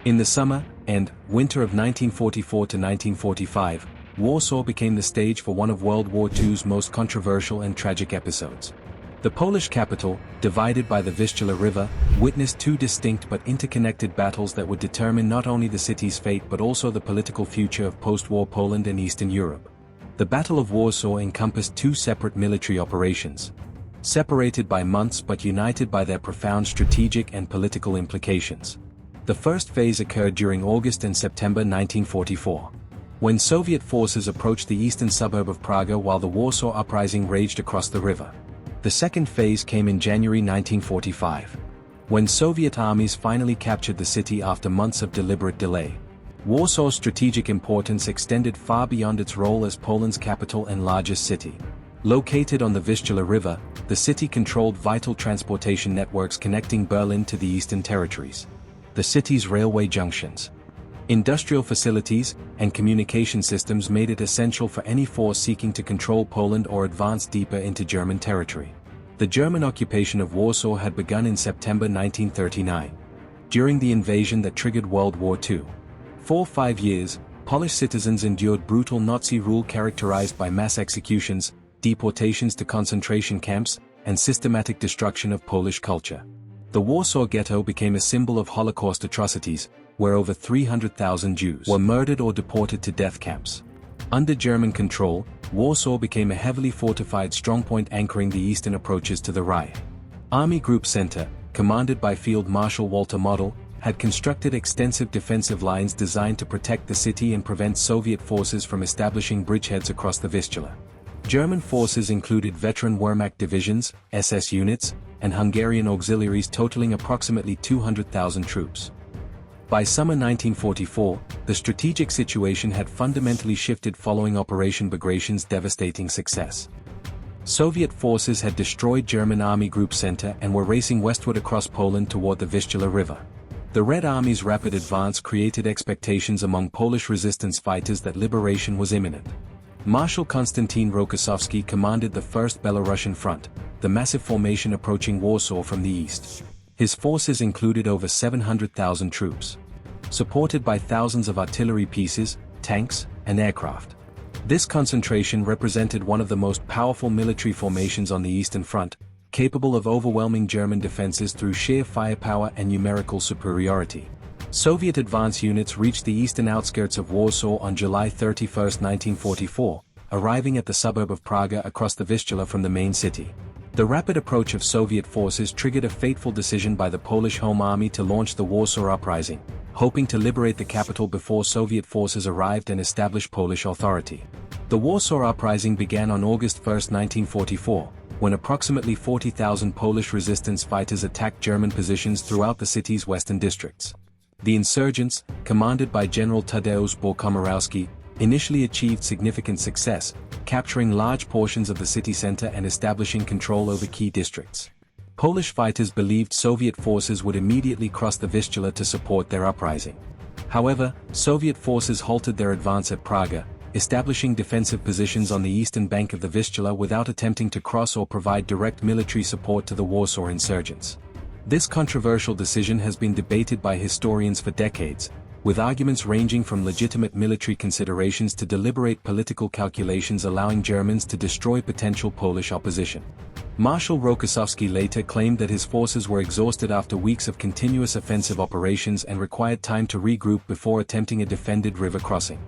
In the summer and winter of 1944 to 1945, Warsaw became the stage for one of World War II's most controversial and tragic episodes. The Polish capital, divided by the Vistula River, witnessed two distinct but interconnected battles that would determine not only the city's fate but also the political future of post-war Poland and Eastern Europe. The Battle of Warsaw encompassed two separate military operations, separated by months but united by their profound strategic and political implications. The first phase occurred during August and September 1944, when Soviet forces approached the eastern suburb of Prague while the Warsaw Uprising raged across the river. The second phase came in January 1945, when Soviet armies finally captured the city after months of deliberate delay. Warsaw's strategic importance extended far beyond its role as Poland's capital and largest city. Located on the Vistula River, the city controlled vital transportation networks connecting Berlin to the Eastern Territories. The city's railway junctions, industrial facilities, and communication systems made it essential for any force seeking to control Poland or advance deeper into German territory. The German occupation of Warsaw had begun in September 1939, during the invasion that triggered World War II. For 5 years, Polish citizens endured brutal Nazi rule characterized by mass executions, deportations to concentration camps, and systematic destruction of Polish culture. The Warsaw Ghetto became a symbol of Holocaust atrocities, where over 300,000 Jews were murdered or deported to death camps. Under German control, Warsaw became a heavily fortified strongpoint anchoring the eastern approaches to the Rhine. Army Group Center, commanded by Field Marshal Walter Model, had constructed extensive defensive lines designed to protect the city and prevent Soviet forces from establishing bridgeheads across the Vistula. German forces included veteran Wehrmacht divisions, SS units, and Hungarian auxiliaries totaling approximately 200,000 troops. By summer 1944, the strategic situation had fundamentally shifted following Operation Bagration's devastating success. Soviet forces had destroyed German Army Group Center and were racing westward across Poland toward the Vistula River. The Red Army's rapid advance created expectations among Polish resistance fighters that liberation was imminent. Marshal Konstantin Rokossowski commanded the 1st Belarusian Front, the massive formation approaching Warsaw from the east. His forces included over 700,000 troops, supported by thousands of artillery pieces, tanks, and aircraft. This concentration represented one of the most powerful military formations on the Eastern Front, capable of overwhelming German defenses through sheer firepower and numerical superiority. Soviet advance units reached the eastern outskirts of Warsaw on July 31, 1944, arriving at the suburb of Prague across the Vistula from the main city. The rapid approach of Soviet forces triggered a fateful decision by the Polish Home Army to launch the Warsaw Uprising, hoping to liberate the capital before Soviet forces arrived and establish Polish authority. The Warsaw Uprising began on August 1, 1944, when approximately 40,000 Polish resistance fighters attacked German positions throughout the city's western districts. The insurgents, commanded by General Tadeusz Bokomorowski, initially achieved significant success, capturing large portions of the city center and establishing control over key districts. Polish fighters believed Soviet forces would immediately cross the Vistula to support their uprising. However, Soviet forces halted their advance at Prague, establishing defensive positions on the eastern bank of the Vistula without attempting to cross or provide direct military support to the Warsaw insurgents. This controversial decision has been debated by historians for decades, with arguments ranging from legitimate military considerations to deliberate political calculations allowing Germans to destroy potential Polish opposition. Marshal Rokossowski later claimed that his forces were exhausted after weeks of continuous offensive operations and required time to regroup before attempting a defended river crossing.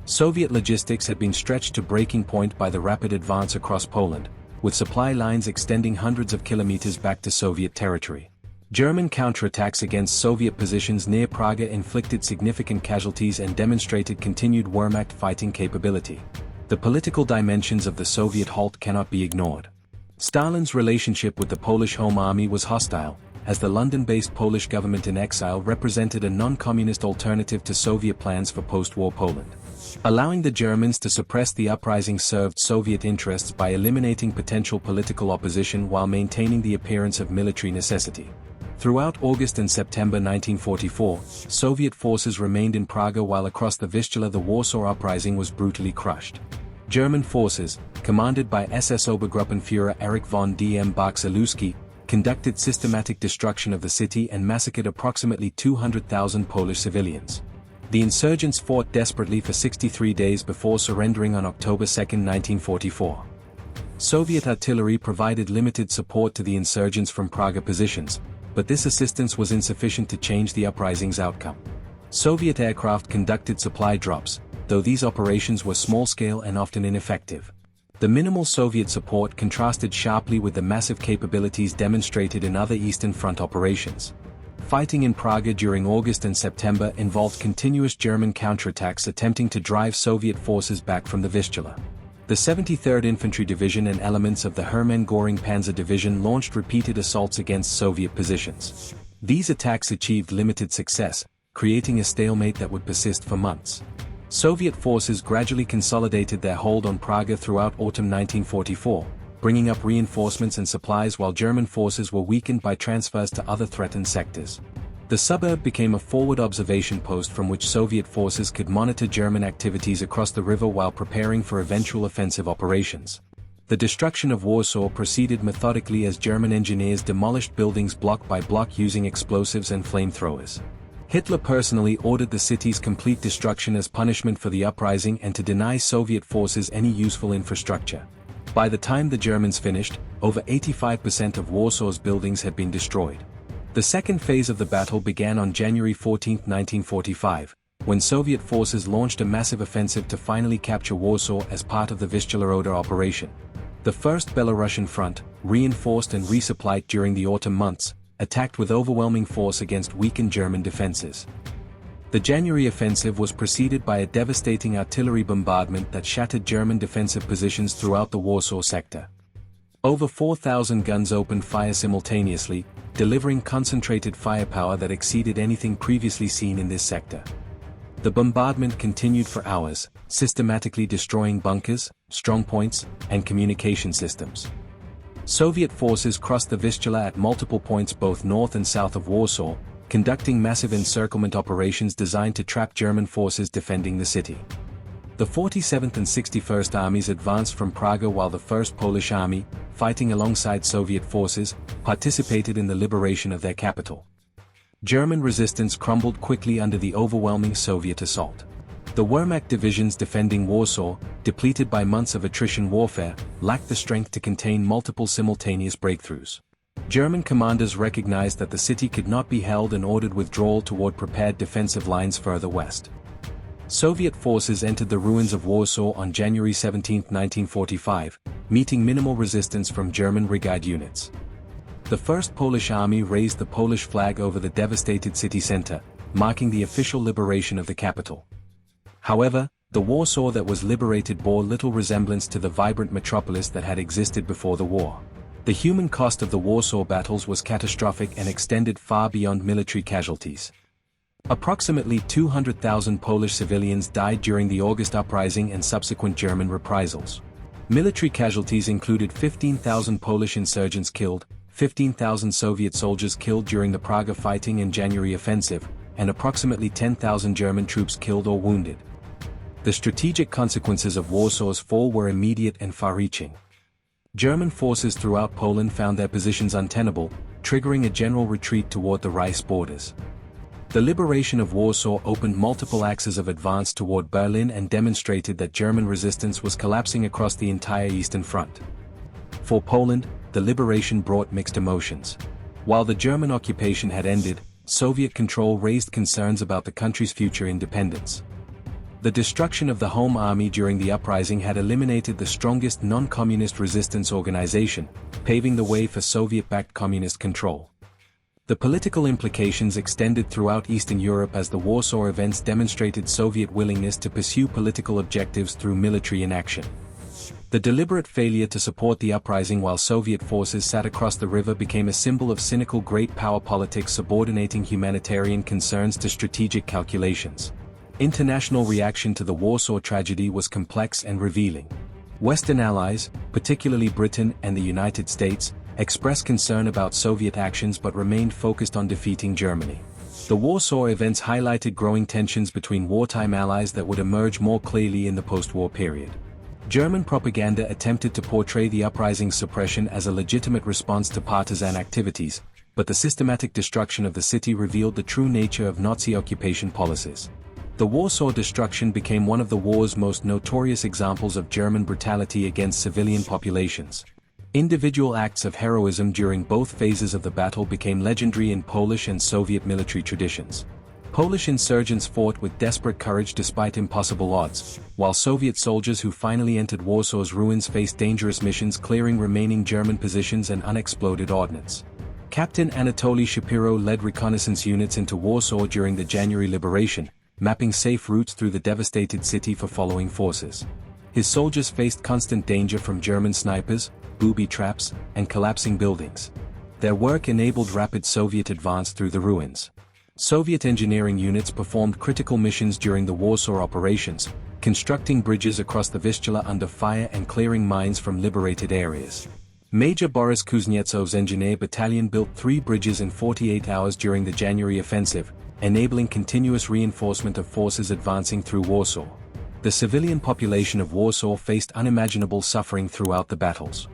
Soviet logistics had been stretched to breaking point by the rapid advance across Poland, with supply lines extending hundreds of kilometers back to Soviet territory. German counterattacks against Soviet positions near Prague inflicted significant casualties and demonstrated continued Wehrmacht fighting capability. The political dimensions of the Soviet halt cannot be ignored. Stalin's relationship with the Polish Home Army was hostile, as the London-based Polish government in exile represented a non-communist alternative to Soviet plans for post-war Poland. Allowing the Germans to suppress the uprising served Soviet interests by eliminating potential political opposition while maintaining the appearance of military necessity. Throughout August and September 1944, Soviet forces remained in Prague while across the Vistula the Warsaw Uprising was brutally crushed. German forces, commanded by SS Obergruppenführer Erich von Dm Bach-Zalewski, conducted systematic destruction of the city and massacred approximately 200,000 Polish civilians. The insurgents fought desperately for 63 days before surrendering on October 2, 1944. Soviet artillery provided limited support to the insurgents from Praga positions, but this assistance was insufficient to change the uprising's outcome. Soviet aircraft conducted supply drops, though these operations were small-scale and often ineffective. The minimal Soviet support contrasted sharply with the massive capabilities demonstrated in other Eastern Front operations. Fighting in Praga during August and September involved continuous German counterattacks attempting to drive Soviet forces back from the Vistula. The 73rd Infantry Division and elements of the Hermann Göring Panzer Division launched repeated assaults against Soviet positions. These attacks achieved limited success, creating a stalemate that would persist for months. Soviet forces gradually consolidated their hold on Praga throughout autumn 1944, bringing up reinforcements and supplies while German forces were weakened by transfers to other threatened sectors. The suburb became a forward observation post from which Soviet forces could monitor German activities across the river while preparing for eventual offensive operations. The destruction of Warsaw proceeded methodically as German engineers demolished buildings block by block using explosives and flamethrowers. Hitler personally ordered the city's complete destruction as punishment for the uprising and to deny Soviet forces any useful infrastructure. By the time the Germans finished, over 85% of Warsaw's buildings had been destroyed. The second phase of the battle began on January 14, 1945, when Soviet forces launched a massive offensive to finally capture Warsaw as part of the Vistula River operation. The First Belarusian Front, reinforced and resupplied during the autumn months, attacked with overwhelming force against weakened German defenses. The January offensive was preceded by a devastating artillery bombardment that shattered German defensive positions throughout the Warsaw sector. Over 4,000 guns opened fire simultaneously, delivering concentrated firepower that exceeded anything previously seen in this sector. The bombardment continued for hours, systematically destroying bunkers, strongpoints, and communication systems. Soviet forces crossed the Vistula at multiple points both north and south of Warsaw, conducting massive encirclement operations designed to trap German forces defending the city. The 47th and 61st Armies advanced from Praga while the 1st Polish Army, fighting alongside Soviet forces, participated in the liberation of their capital. German resistance crumbled quickly under the overwhelming Soviet assault. The Wehrmacht divisions defending Warsaw, depleted by months of attrition warfare, lacked the strength to contain multiple simultaneous breakthroughs. German commanders recognized that the city could not be held and ordered withdrawal toward prepared defensive lines further west. Soviet forces entered the ruins of Warsaw on January 17, 1945, meeting minimal resistance from German brigade units. The 1st Polish Army raised the Polish flag over the devastated city center, marking the official liberation of the capital. However, the Warsaw that was liberated bore little resemblance to the vibrant metropolis that had existed before the war. The human cost of the Warsaw battles was catastrophic and extended far beyond military casualties. Approximately 200,000 Polish civilians died during the August Uprising and subsequent German reprisals. Military casualties included 15,000 Polish insurgents killed, 15,000 Soviet soldiers killed during the Praga fighting and January offensive, and approximately 10,000 German troops killed or wounded. The strategic consequences of Warsaw's fall were immediate and far-reaching. German forces throughout Poland found their positions untenable, triggering a general retreat toward the Reich borders. The liberation of Warsaw opened multiple axes of advance toward Berlin and demonstrated that German resistance was collapsing across the entire Eastern Front. For Poland, the liberation brought mixed emotions. While the German occupation had ended, Soviet control raised concerns about the country's future independence. The destruction of the Home Army during the uprising had eliminated the strongest non-communist resistance organization, paving the way for Soviet-backed communist control. The political implications extended throughout Eastern Europe as the Warsaw events demonstrated Soviet willingness to pursue political objectives through military inaction. The deliberate failure to support the uprising while Soviet forces sat across the river became a symbol of cynical great power politics subordinating humanitarian concerns to strategic calculations. International reaction to the Warsaw tragedy was complex and revealing. Western allies, particularly Britain and the United States, expressed concern about Soviet actions but remained focused on defeating Germany. The Warsaw events highlighted growing tensions between wartime allies that would emerge more clearly in the post-war period. German propaganda attempted to portray the uprising's suppression as a legitimate response to partisan activities, but the systematic destruction of the city revealed the true nature of Nazi occupation policies. The Warsaw destruction became one of the war's most notorious examples of German brutality against civilian populations. Individual acts of heroism during both phases of the battle became legendary in Polish and Soviet military traditions. Polish insurgents fought with desperate courage despite impossible odds, while Soviet soldiers who finally entered Warsaw's ruins faced dangerous missions clearing remaining German positions and unexploded ordnance. Captain Anatoly Shapiro led reconnaissance units into Warsaw during the January liberation, mapping safe routes through the devastated city for following forces. His soldiers faced constant danger from German snipers, booby traps, and collapsing buildings. Their work enabled rapid Soviet advance through the ruins. Soviet engineering units performed critical missions during the Warsaw operations, constructing bridges across the Vistula under fire and clearing mines from liberated areas. Major Boris Kuznetsov's engineer battalion built 3 bridges in 48 hours during the January offensive, enabling continuous reinforcement of forces advancing through Warsaw. The civilian population of Warsaw faced unimaginable suffering throughout the battles.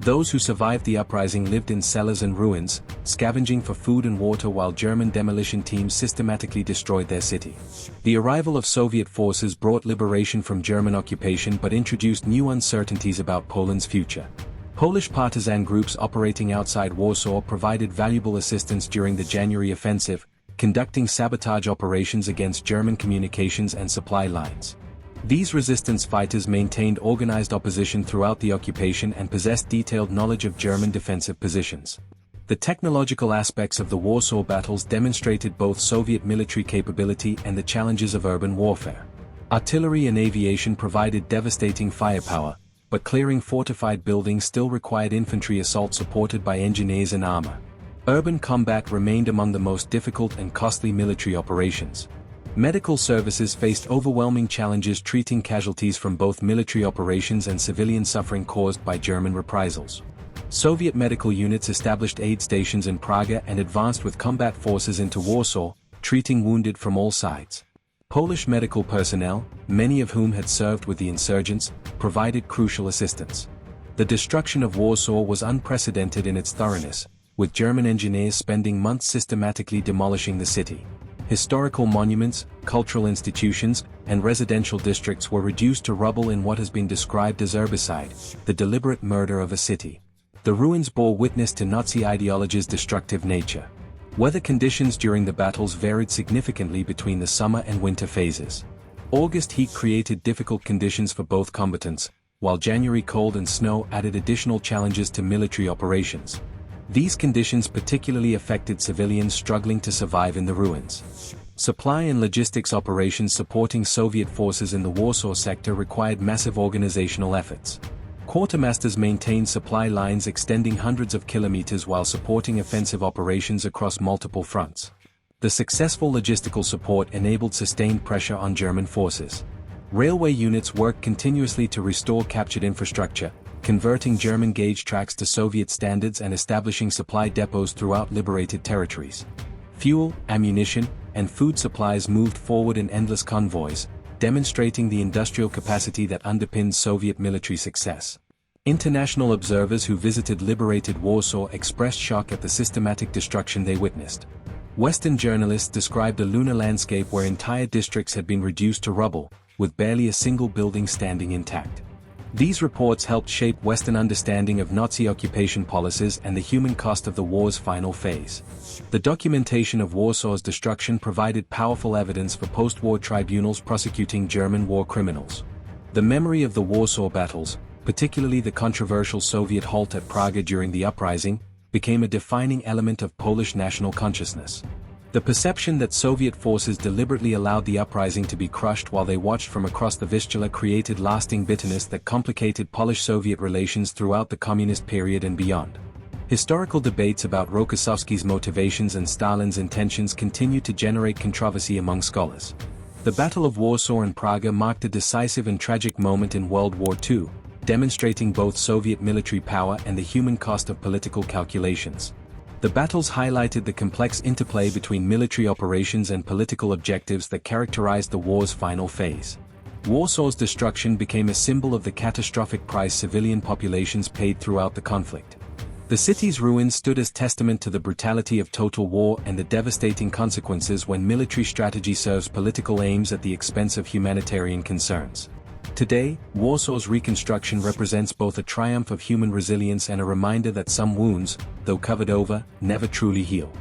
Those who survived the uprising lived in cellars and ruins, scavenging for food and water while German demolition teams systematically destroyed their city. The arrival of Soviet forces brought liberation from German occupation but introduced new uncertainties about Poland's future. Polish partisan groups operating outside Warsaw provided valuable assistance during the January offensive, conducting sabotage operations against German communications and supply lines. These resistance fighters maintained organized opposition throughout the occupation and possessed detailed knowledge of German defensive positions. The technological aspects of the Warsaw battles demonstrated both Soviet military capability and the challenges of urban warfare. Artillery and aviation provided devastating firepower, but clearing fortified buildings still required infantry assault supported by engineers and armor. Urban combat remained among the most difficult and costly military operations. Medical services faced overwhelming challenges treating casualties from both military operations and civilian suffering caused by German reprisals. Soviet medical units established aid stations in Praga and advanced with combat forces into Warsaw, treating wounded from all sides. Polish medical personnel, many of whom had served with the insurgents, provided crucial assistance. The destruction of Warsaw was unprecedented in its thoroughness, with German engineers spending months systematically demolishing the city. Historical monuments, cultural institutions, and residential districts were reduced to rubble in what has been described as urbicide, the deliberate murder of a city. The ruins bore witness to Nazi ideology's destructive nature. Weather conditions during the battles varied significantly between the summer and winter phases. August heat created difficult conditions for both combatants, while January cold and snow added additional challenges to military operations. These conditions particularly affected civilians struggling to survive in the ruins. Supply and logistics operations supporting Soviet forces in the Warsaw sector required massive organizational efforts. Quartermasters maintained supply lines extending hundreds of kilometers while supporting offensive operations across multiple fronts. The successful logistical support enabled sustained pressure on German forces. Railway units worked continuously to restore captured infrastructure, converting German gauge tracks to Soviet standards and establishing supply depots throughout liberated territories. Fuel, ammunition, and food supplies moved forward in endless convoys, demonstrating the industrial capacity that underpinned Soviet military success. International observers who visited liberated Warsaw expressed shock at the systematic destruction they witnessed. Western journalists described a lunar landscape where entire districts had been reduced to rubble, with barely a single building standing intact. These reports helped shape Western understanding of Nazi occupation policies and the human cost of the war's final phase. The documentation of Warsaw's destruction provided powerful evidence for post-war tribunals prosecuting German war criminals. The memory of the Warsaw battles, particularly the controversial Soviet halt at Praga during the uprising, became a defining element of Polish national consciousness. The perception that Soviet forces deliberately allowed the uprising to be crushed while they watched from across the Vistula created lasting bitterness that complicated Polish-Soviet relations throughout the communist period and beyond. Historical debates about Rokossowski's motivations and Stalin's intentions continue to generate controversy among scholars. The Battle of Warsaw and Praga marked a decisive and tragic moment in World War II, demonstrating both Soviet military power and the human cost of political calculations. The battles highlighted the complex interplay between military operations and political objectives that characterized the war's final phase. Warsaw's destruction became a symbol of the catastrophic price civilian populations paid throughout the conflict. The city's ruins stood as testament to the brutality of total war and the devastating consequences when military strategy serves political aims at the expense of humanitarian concerns. Today, Warsaw's reconstruction represents both a triumph of human resilience and a reminder that some wounds, though covered over, never truly heal.